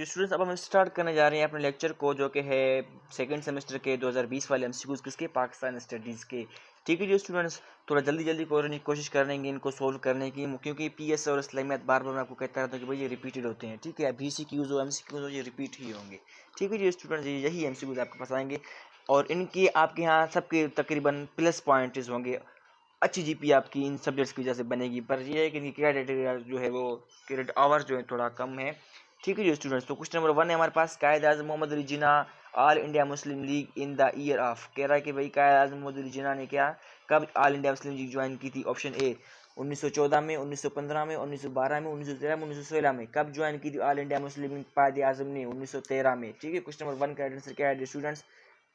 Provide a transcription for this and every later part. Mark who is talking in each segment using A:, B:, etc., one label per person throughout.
A: जी students, अब हम start करने जा रहे हैं अपने लेक्चर को, जो कि है सेकंड सेमेस्टर के 2020 वाले एमसीक्यूज किसके, पाकिस्तान स्टडीज़ के। ठीक है जी स्टूडेंट्स, थोड़ा जल्दी जल्दी कोशिश करेंगे इनको सोल्व करने की, क्योंकि पीएस और इस्लामियात बार बार मैं आपको कहता रहता हूँ कि भाई ये रिपीटेड होते हैं। ठीक है, बीसीक्यूज हो एमसीक्यूज हो, ये रिपीट ही होंगे। ठीक है जी स्टूडेंट्स, यही एमसीक्यूज आपके पास आएंगे और इनकी आपके यहाँ सबके तकरीबन प्लस पॉइंट्स होंगे। अच्छी जीपी आपकी इन सब्जेक्ट्स की वजह से बनेगी, पर यह है कि इनकी क्रेडिट जो है वो क्रेडिट आवर्स जो है थोड़ा कम है। ठीक है जी स्टूडेंट्स, तो क्वेश्चन नंबर 1 है हमारे पास, Quaid Azam Mohammad Ali Jinnah all India Muslim League in the year of. कह रहा है कि भाई कायद आज़म मोहम्मद अली जिन्ना ने क्या कब all India Muslim league join की थी। ऑप्शन ए 1914 में, 1915 में, 1912 में, 1913 में, 1916 में। कब ज्वाइन की थी ऑल इंडिया मुस्लिम लीग कायद आज़म ने? 1913 में। ठीक है, क्वेश्चन नंबर 1 का आंसर क्या है students?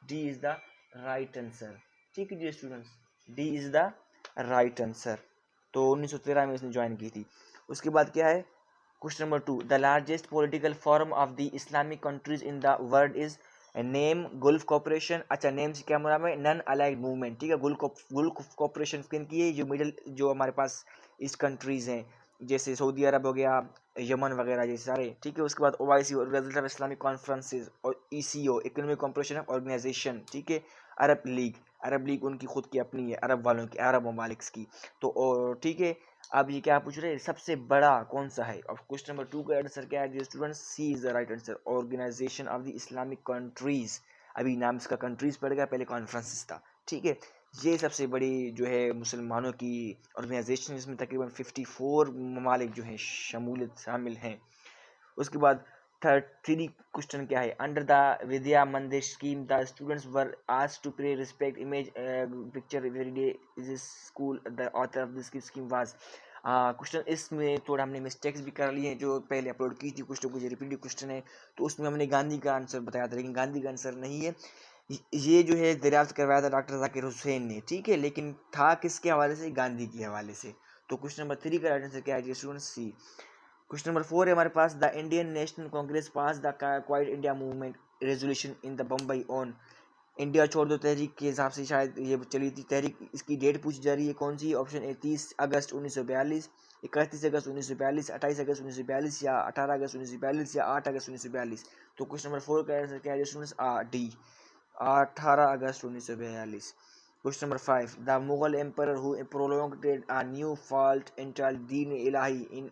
A: D is the right answer. ठीक है जी students, D is the right answer. तो 1913 में इसने ज्वाइन की थी। उसके बाद क्या है, question number 2, the largest political forum of the Islamic countries in the world is name Gulf cooperation. अच्छा, नेम से क्या मतलब है? Non aligned movement. ठीक है, गुल्फ कॉपरेशन किन की है? जो मिडल जो हमारे पास ईस्ट कंट्रीज हैं, जैसे सऊदी अरब हो गया, यमन वगैरह जैसे सारे। ठीक है, उसके बाद OIC result of Islamic conferences, और ECO economic cooperation of organization. ठीक है, अरब लीग उनकी खुद की अपनी है, अरब वालों की, अरब ममालिक की। तो ठीक है, अब ये क्या पूछ रहे हैं, सबसे बड़ा कौन सा है? और क्वेश्चन नंबर 2 का आंसर क्या है student? C is the right answer, organisation of the Islamic countries. अभी नाम इसका कंट्रीज पड़ गया, पहले कॉन्फ्रेंसेस था। ठीक है, ये सबसे बड़ी जो है मुसलमानों की ऑर्गेनाइजेशन, इसमें तकरीबन 54 ममालिक जो हैं शमूलियत शामिल हैं। उसके बाद 3 क्वेश्चन क्या है, under the Vidya Mandir scheme the students were asked to pay respect image picture every day is school, the author of this scheme was. Question इसमें थोड़ा हमने मिस्टेक्स भी कर लिए हैं, जो पहले अपलोड की थी कुछ, तो कुछ रिपीटेड क्वेश्चन है, तो उसमें हमने गांधी का आंसर बताया था, लेकिन गांधी का आंसर नहीं है। ये जो है दरियाफ्त करवाया था डॉक्टर जाकिर हुसैन ने। ठीक है, लेकिन था किसके हवाले से? गांधी के हवाले से। तो क्वेश्चन नंबर 3 का आंसर क्या है स्टूडेंट? सी। क्वेश्चन नंबर 4 है हमारे पास, the Indian National Congress pass the quit India movement resolution in the Bombay on. India छोड़ दो तहरीक के हिसाब से शायद ये चली थी तहरीक, इसकी डेट पूछी जा रही है कौन सी? ऑप्शन ए 30 अगस्त 1942, 31 अगस्त 1942, 28 अगस्त 1942, या 18 अगस्त 1942, या 8 अगस्त 1942। तो क्वेश्चन नंबर 4 का आंसर क्या है students? D, 18 August 1942। Question number 5. The Mughal emperor who prolonged a new fault entitled Deen Ilahi in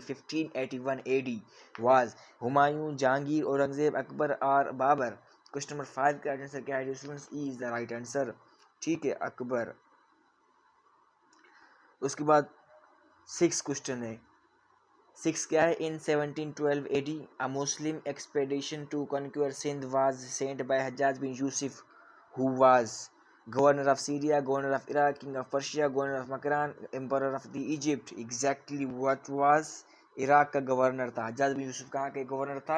A: 1581 AD was Humayun, Jahangir, Aurangzeb, Akbar or Babur. Question number 5 का answer क्या है students? E is the right answer. ठीक है, अकबर। उसके बाद 6 question है। 6 क्या है, इन 1712 AD a Muslim expedition to conquer Sindh was sent by Hajjaj bin Yusuf, who was governor of Syria, governor of Iraq, king of Persia, governor of Makran, emperor of the Egypt. Exactly what was? Iraq का governor था। Hajjaj bin Yusuf कहाँ के governor था?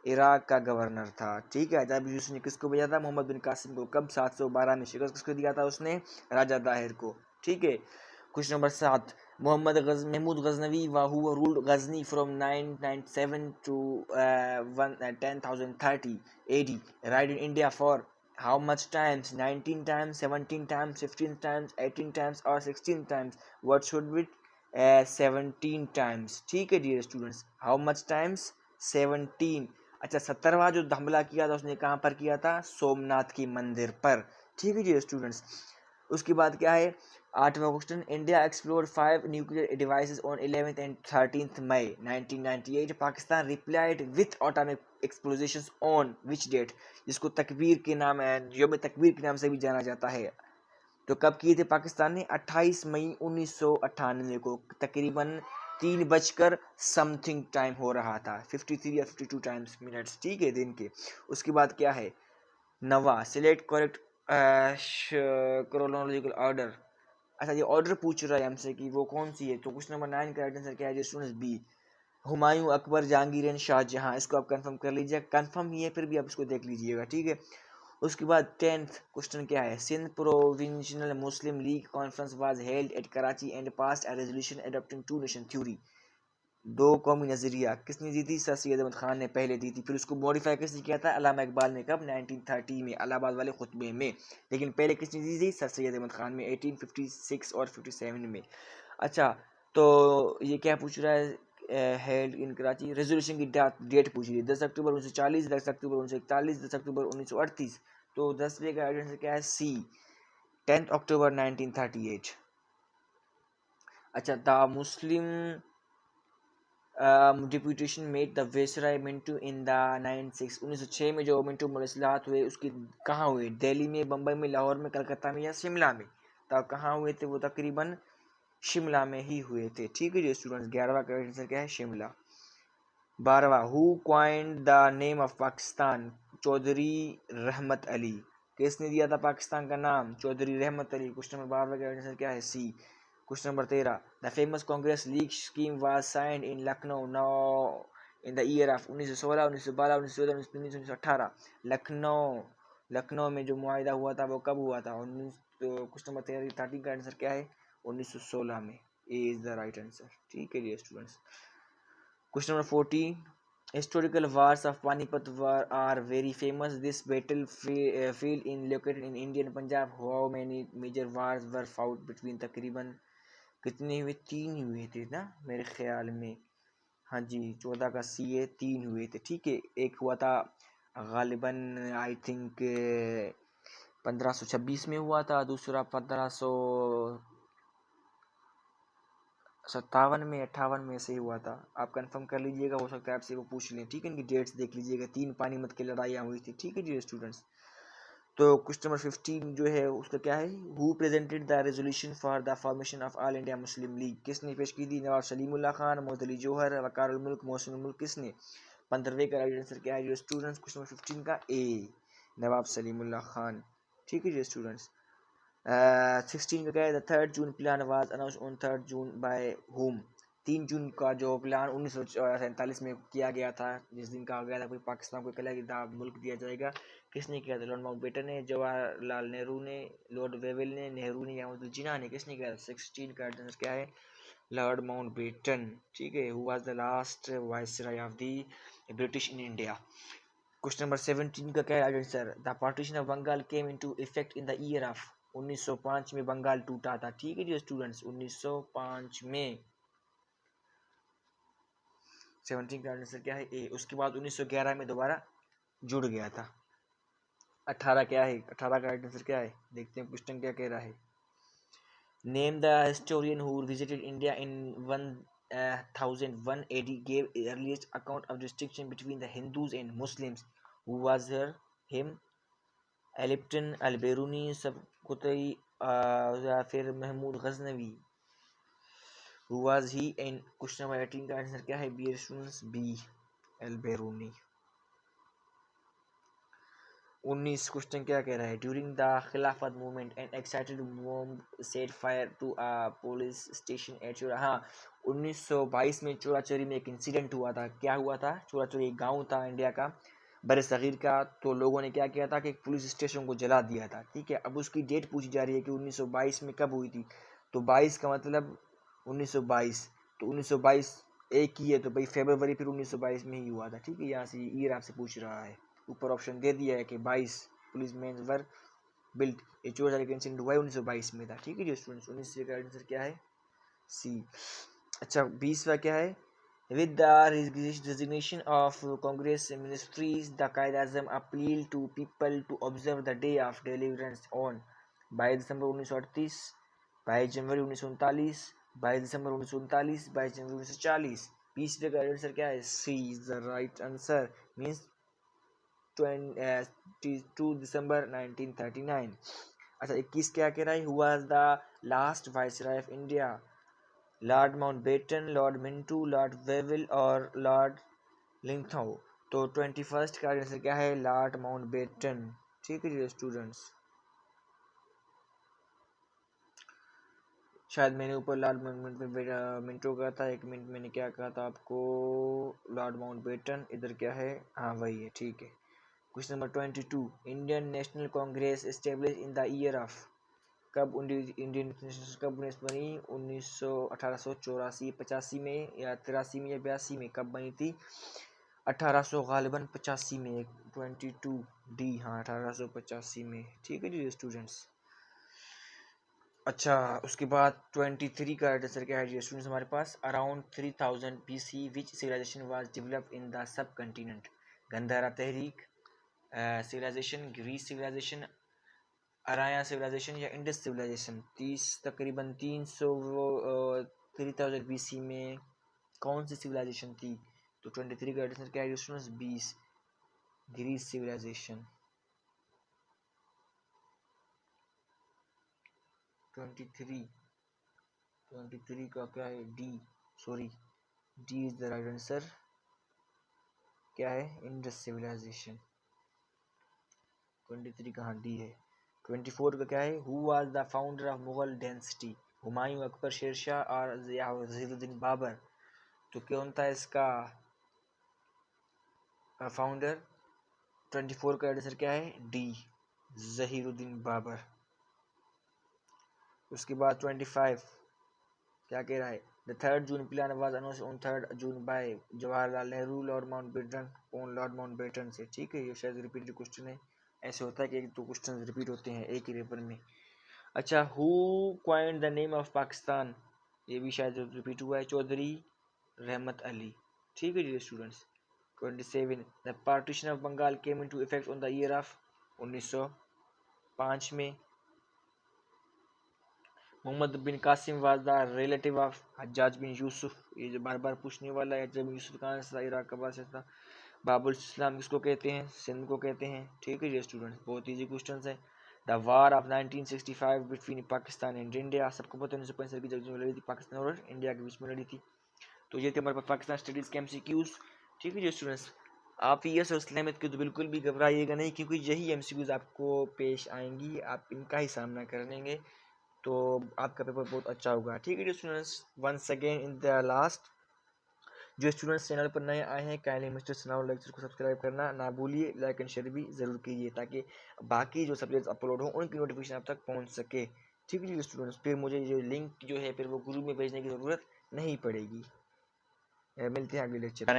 A: Iraq का governor था। ठीक है, Hajjaj bin Yusuf ने किसको भेजा था? मोहम्मद बिन कासिम को। कब? 712 में। शिकस्त किसको दिया था उसने? राजा दाहिर को। ठीक है, question number 7, Mahmud Ghaznavi who ruled Ghazni from 997 to 1030 AD, reigned in India for how much times? 19 times, 17 times, 15 times, 18 times or 16 times? What should be 17 times। ठीक है dear students, how much times? 17। अच्छा, 17वां जो हमला किया था उसने कहाँ पर किया था? सोमनाथ के मंदिर पर। ठीक है डियर स्टूडेंट्स, उसके बाद क्या है 8वां question, India explored 5 nuclear devices on 11th and 13th May 1998, Pakistan replied with atomic explosion on which date? जिसको तकबीर के नाम यौम तकबीर के नाम से भी जाना जाता है। तो कब किए थे पाकिस्तान ने? 28 मई 1998 को, तकरीबन 3 बजकर समथिंग टाइम हो रहा था, 53 या 52 टाइम्स मिनट्स। ठीक है, दिन के। उसके बाद क्या है 9वां, सिलेक्ट करेक्ट क्रोनोलॉजिकल ऑर्डर। अच्छा, ये ऑर्डर पूछ रहा है हमसे कि वो कौन सी है। तो क्वेश्चन नंबर 9 का राइट आंसर क्या है students? B, Humayun, Akbar, Jahangir and Shahjahan. इसको आप कंफर्म कर लीजिए, कंफर्म ही है, फिर भी आप इसको देख लीजिएगा। ठीक है, उसके बाद 10th क्वेश्चन क्या है, Sindh provincial Muslim League conference was held at Karachi and passed a resolution adopting two nation theory. 2 कौमी नजरिया किसने दी थी? सर सैयद अहमद खान ने पहले दी थी, फिर उसको मॉडिफाई किसने किया था? अल्लामा इकबाल ने। कब? 1930 में, इलाहाबाद वाले खुतबे में। लेकिन पहले किसने दी थी? सर सैयद अहमद खान में 1856 और 57 में। अच्छा, तो ये क्या पूछ रहा है हेल्ड इन कराची। रेजोल्यूशन की डेट पूछ रही है, 10 अक्टूबर 1940, 10 अक्टूबर 1941, 10 अक्टूबर 1938। तो 10वें का आंसर क्या है? सी, 10 अक्टूबर 1938। अच्छा, the Muslim deputation met the viceroy Minto in the 1906 में जो मिंटो मुलाकात हुए उसकी कहाँ हुए? दिल्ली में, बम्बई में, लाहौर में, कलकत्ता में या शिमला में? तो कहाँ हुए थे वो? तकरीबन शिमला में ही हुए थे। ठीक है जी स्टूडेंट्स, 11वां का आंसर क्या है? शिमला। 12वां, who coined the name of Pakistan? Chaudhry Rehmat Ali. किसने दिया था पाकिस्तान का नाम? चौधरी रहमत अली। क्वेश्चन नंबर 12 का आंसर क्या है? C. Question number 13, the famous Congress League scheme was signed in Lucknow now in the year of 1916, 1912, 1914, 1919, 1918। Lucknow में जो मुआहिदा हुआ था वो कब हुआ था? क्वेश्चन नंबर 13 का आंसर क्या है? 1916 में। ए इज द राइट आंसर। ठीक है जी students. Question number 14. Historical wars of Panipat war are very famous. This field in located in Indian Punjab. How many major wars were fought between? तकरीबन कितने हुए? 3 हुए थे ना मेरे ख्याल में। हाँ जी, 14 का सी है, 3 हुए थे। ठीक है, एक हुआ था गालिबन आई थिंक 1526 में हुआ था, दूसरा 1557 में, 58 में से हुआ था। आप कंफर्म कर लीजिएगा, हो सकता है आपसे वो पूछ लें। ठीक है, इनकी डेट्स देख लीजिएगा। 3 पानीपत की लड़ाइयाँ हुई थी। ठीक है जी स्टूडेंट्स। तो क्वेश्चन नंबर 15 जो है उसका क्या है? Who presented the resolution for the formation of all India Muslim league? किसने पेश की थी? नवाब सलीमुल्लाह खान, मोहम्मद अली जौहर, वकार मुल्क, मोहसिन मुल्क। किसने? 15वें का राइट आंसर क्या है जी स्टूडेंट्स? क्वेश्चन नंबर 15 का ए, नवाब सलीमुल्लाह खान। ठीक है जी स्टूडेंट्स। 16 का क्या है? The 3rd June plan was announce on 3rd June by whom? 3 जून का जो प्लान 1947 में किया गया था, जिस दिन कहा गया था कोई पाकिस्तान को कलेगा मुल्क दिया जाएगा, किसने किया था? लॉर्ड माउंटबेटन ने, जवाहरलाल नेहरू ने, लॉर्ड वेवेल ने, नेहरू ने या अहमद जिन्ना ने? किसने किया था? 16 का आंसर क्या है? Lord Mountbatten. ठीक है, who was the last viceroy of the British in India? Question number 17 का क्या है answer? The partition of Bengal came into effect in the year of? 1905 में बंगाल टूटा था। ठीक है जी स्टूडेंट्स, 1905 में। 17 का आंसर क्या है? ए। उसके बाद 1911 में दोबारा जुड़ गया था। 18 क्या है? 18 का आंसर क्या है? देखते हैं क्वेश्चन क्या कह रहा है। Name the historian who visited India in 1001 AD, gave earliest account of distinction between the Hindus and Muslims. Who was him? एलिप्टन, अलबेरूनी, सबकुतई या फिर Mahmud Ghaznavi? Who was he? And question number 18 का आंसर क्या है? B students, B, Alberuni. 19 question क्या कह रहा है? During the Khilafat movement and excited mob set fire to a police station at Chaura. हाँ, 1922 में चोरा चोरी में एक इंसिडेंट हुआ था। क्या हुआ था? चोरा चोरी, एक गाँव था इंडिया का, बर सग़ीर का। तो लोगों ने क्या किया था कि एक पुलिस स्टेशन को जला दिया था। ठीक है, अब उसकी डेट पूछी जा रही है कि 1922 में कब हुई थी। तो 22 का मतलब 1922, तो 1922 एक ही है, तो भाई फरवरी फिर 1922 में ही हुआ था। ठीक है, यहाँ से ईयर आपसे पूछ रहा है। ऊपर ऑप्शन दे दिया है कि 22 पुलिस मेन वर बिल्ट। ये चोर का इंसिडेंट हुआ है 1922 में था। ठीक है जी स्टूडेंट्स, 19 का आंसर क्या है? सी। अच्छा, 20वां क्या है? With the resignation of Congress ministries, the Qaid-e-Azam appealed to people to observe the day of deliverance on 22 December 1938, 22 January 1939, 22 December 1939, 22 जनवरी 1940। 20वें का आंसर क्या है? C is the right answer, means 22 December 1939। अच्छा, 21 क्या कह रहा है? Who was the last viceroy of India? Lord Mountbatten, Lord Minto, Lord Wavell और Lord Linlithgow? तो 21 का आंसर क्या है? Lord Mountbatten. ठीक है जी स्टूडेंट्स, शायद मैंने ऊपर लॉर्ड मिंटो कहा था, एक मिनट मैंने क्या कहा था आपको? Lord Mountbatten. इधर क्या है? हाँ वही है। ठीक है, question number 22, Indian National Congress establish in the year of? कब इंडियन कब बनी? 1884, 85 में या 83 में या 82 में? कब बनी थी? 1800 गालिबन 85 में। 22 डी, हाँ 1885 में। ठीक है जी स्टूडेंट्स। अच्छा, उसके बाद 23 का आंसर क्या है स्टूडेंट्स हमारे पास? Around 3000 BC which civilization was developed in the subcontinent? Gandhara तहरीक civilization, Greece civilization, Arya civilization या इंडस सिविलाइजेशन? तकरीबन 3000 BC में कौन सी सिविलाइजेशन थी? तो 23 का आंसर क्या है स्टूडेंट्स? 20, Greece civilisation. 23 का क्या है? D, sorry, D is the right answer. क्या है? Indus civilisation. 23 कहाँ? डी है। 24 का क्या है? Who was the founder of Mughal dynasty? Humayun, Akbar, Shershah और जहीरुद्दीन बाबर? तो कौन था इसका फाउंडर? 24 का आंसर क्या है? डी, जहीरुद्दीन बाबर। उसके बाद 25 क्या कह रहा है? The 3rd June plan was announced on 3rd June by Jawaharlal Nehru, Lord Mountbatten, on Lord Mountbatten से। ठीक है, ये शायद रिपीटेड क्वेश्चन है। ऐसे होता है कि एक दो क्वेश्चन रिपीट होते हैं एक ही पेपर में। अच्छा, who coined the name of Pakistan? ये भी शायद रिपीट हुआ है। चौधरी रहमत अली। ठीक है जी students. 27 the partition of Bengal came into effect on the year of? 1905 में। Muhammad bin Qasim was the relative of Hajjaj bin Yusuf? ये जो बार बार पूछने वाला है। हज्जाज बिन यूसुफ कहाँ से था? इराक का बादशाह था। बाबुल इस्लाम किसको कहते हैं? सिंध को कहते हैं। ठीक है जी स्टूडेंट्स, बहुत इजी क्वेश्चन है। The war of 1965 between Pakistan and India? सबको पता है 1965 की जंग लड़ी थी पाकिस्तान और इंडिया के बीच में लड़ी थी। तो ये थे हमारे पास पाकिस्तान स्टडीज के MCQs। ठीक है जी स्टूडेंट्स, आप ईएस और इस्लामियत के तो बिल्कुल भी घबराइएगा नहीं, क्योंकि यही MCQs आपको पेश आएंगी, आप इनका ही सामना कर लेंगे तो आपका पेपर बहुत अच्छा होगा। ठीक है students, once again in the last, जो स्टूडेंट्स चैनल पर नए आए हैं काइंडली मिस्टर सनाउल लेक्चर को सब्सक्राइब करना ना भूलिए, लाइक एंड शेयर भी जरूर कीजिए ताकि बाकी जो सब्जेक्ट्स अपलोड हो उनकी नोटिफिकेशन आप तक पहुंच सके। ठीक है स्टूडेंट्स, फिर मुझे जो लिंक जो है फिर वो ग्रुप में भेजने की ज़रूरत नहीं पड़ेगी। मिलते हैं अगले लेक्चर में।